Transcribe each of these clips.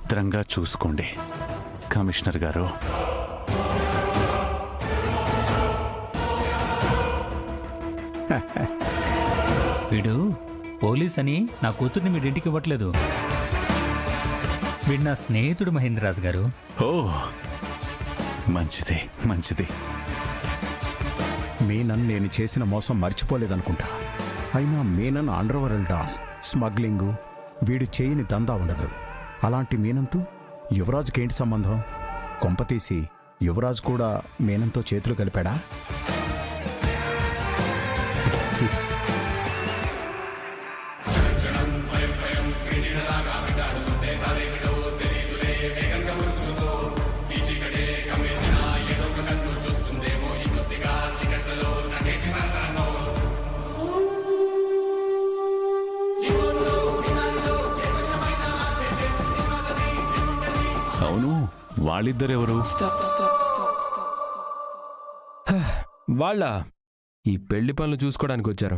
భద్రంగా చూసుకోండి కమిషనర్ గారు. వీడు పోలీస్ అని నా కూతుర్ని మీరు ఇంటికి ఇవ్వట్లేదు. వీడు నా స్నేహితుడు మహేంద్రరాజు గారు. ఓ మంచిది మంచిది. మీనన్ నేను చేసిన మోసం మర్చిపోలేదనుకుంటా. అయినా Menon underworld don, smuggling, వీడు చేయని దందా ఉండదు. అలాంటి మీనంతో యువరాజుకి ఏంటి సంబంధం? కొంపతీసి యువరాజు కూడా మీనంతో చేతులు కలిపాడా? అవును, వాళ్ళిద్దరెవరు? వాళ్ళ ఈ పెళ్లి పనులు చూసుకోవడానికి వచ్చారు.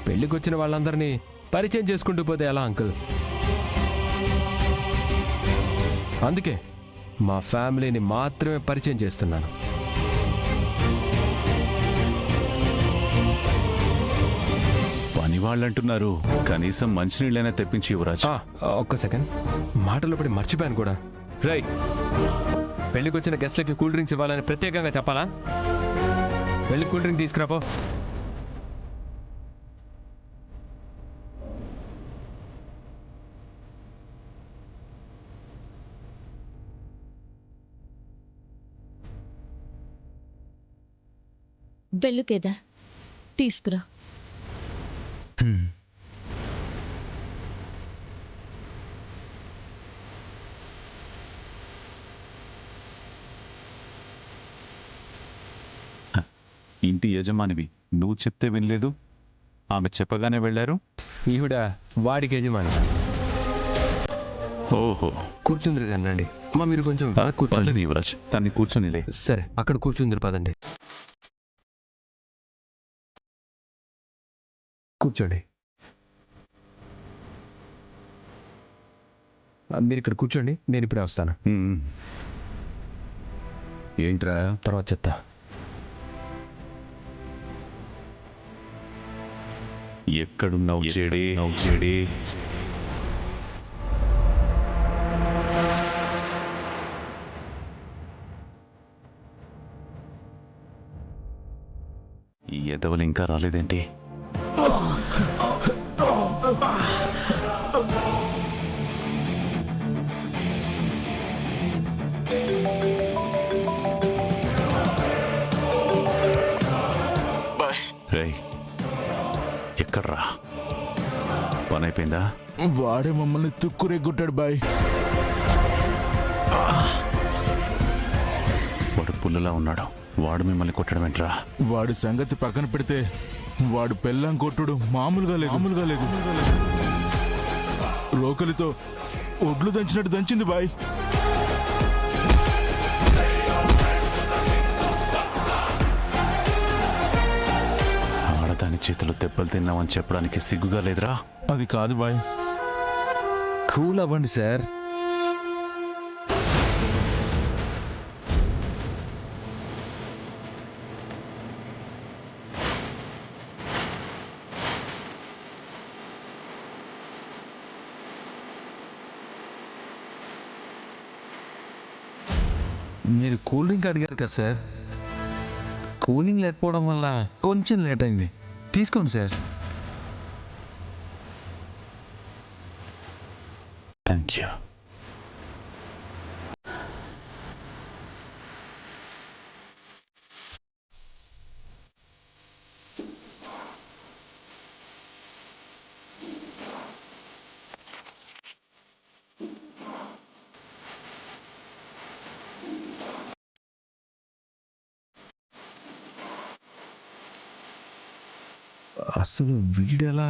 పెళ్లికి వచ్చిన వాళ్ళందరినీ పరిచయం చేసుకుంటూ పోతే ఎలా అంకుల్? అందుకే మా ఫ్యామిలీని మాత్రమే పరిచయం చేస్తున్నాను. పని వాళ్ళంటున్నారు, కనీసం మంచినీళ్ళైనా తెప్పించి యువరాజ్. ఒక్క సెకండ్, మాటలో పడి మర్చిపోయాను కూడా. రై, పెళ్లికి వచ్చిన గెస్ట్లకి కూల్ డ్రింక్స్ ఇవ్వాలని ప్రత్యేకంగా చెప్పాలా? వెళ్ళి కూల్ డ్రింక్ తీసుకురాపో. వెళ్ళు కేదార్, తీసుకురా. ఇంటి యజమానివి, నువ్వు చెప్తే వినలేదు, ఆమె చెప్పగానే వెళ్ళారు. ఈవిడ వాడికి యజమాని. ఓహో, కూర్చుందిరు కనండి అమ్మా, మీరు కొంచెం కూర్చోండి. యువరాజ్, తన్ని కూర్చొనిలే. సరే, అక్కడ కూర్చుందిరు పదండి. కూర్చోండి. మీరు ఇక్కడ కూర్చోండి, నేను ఇప్పుడే వస్తాను. ఏంట్రా? తర్వాత చెప్తా. ఎక్కడున్నావు చెడే? చెడే ఈ ఎదవలు ఇంకా రాలేదేంటి? రేయ్, ఎక్కడ్రా? పని అయిపోయిందా? వాడే మమ్మల్ని తుక్కురెగ్గుట్టాడు బాయ్. వాడు పుల్లలా ఉన్నాడు, వాడు మిమ్మల్ని కొట్టడం ఏంట్రా? వాడి సంగతి పక్కన పెడితే వాడు పెళ్ళాం కొట్టుడు మామూలుగా లేదు. రోకలితో ఒడ్లు దంచినట్టు దంచింది బాయ్. ఆడదాని చేతులు దెబ్బలు తిన్నామని చెప్పడానికి సిగ్గుగా లేదురా? అది కాదు బాయ్. కూల్ అవ్వండి సార్. మీరు కూల్ డ్రింక్ అడిగారు కదా సార్, కూలింగ్ లేకపోవడం వల్ల కొంచెం లేట్ అయింది. తీసుకోండి సార్. Thank you. అసలు వీడెలా?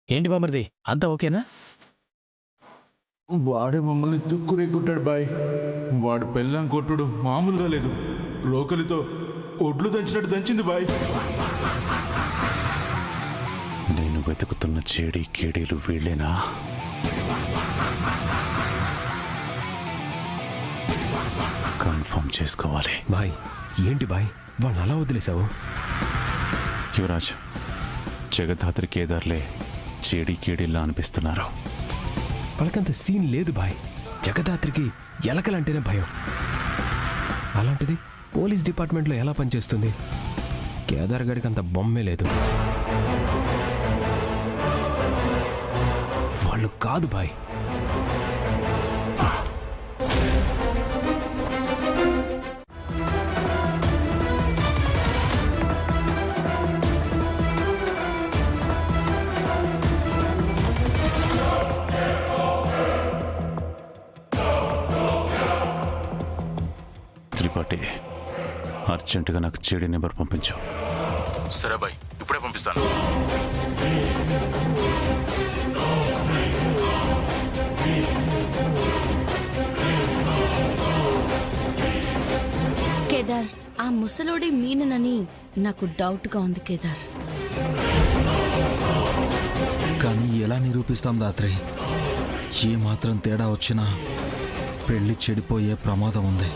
ఏంటి బామర్ది, అంతా ఓకేనా? వాడే మమ్మల్ని తుక్కురెగ్గుట్టాడు బాయ్. వాడు పెళ్ళాం కొట్టుడు మామూలుగా లేదు. రోకలితో ఒడ్లు దంచినట్టు దంచింది బాయ్. నేను వెతుకుతున్న చేడి కేడీలు వీళ్ళేనా? కన్ఫర్మ్ చేసుకోవాలి. బాయ్ ఏంటి బాయ్ వాళ్ళు అలా వదిలేసావు? యువరాజ్, జగద్ధాత్రి కేదార్లే చేడి కేడీల్లా అనిపిస్తున్నారు. వాళ్ళకంత సీన్ లేదు బాయ్. జగదాత్రికి ఎలకలంటేనే భయం. అలాంటిది పోలీస్ డిపార్ట్మెంట్లో ఎలా పనిచేస్తుంది? కేదార్ గడికి అంత బొమ్మే లేదు. వాళ్ళు కాదు బాయ్. త్రిపాఠి, అర్జెంటుగా నాకు చేడి నెంబర్ పంపించు. సరే బాయ్, ఇప్పుడే పంపిస్తాను. కేదార్, ఆ ముసలోడి మీననని నాకు డౌట్గా ఉంది కేదార్. కానీ ఎలా నిరూపిస్తాం దాత్రి? ఏ మాత్రం తేడా వచ్చినా పెళ్లి చెడిపోయే ప్రమాదం ఉంది.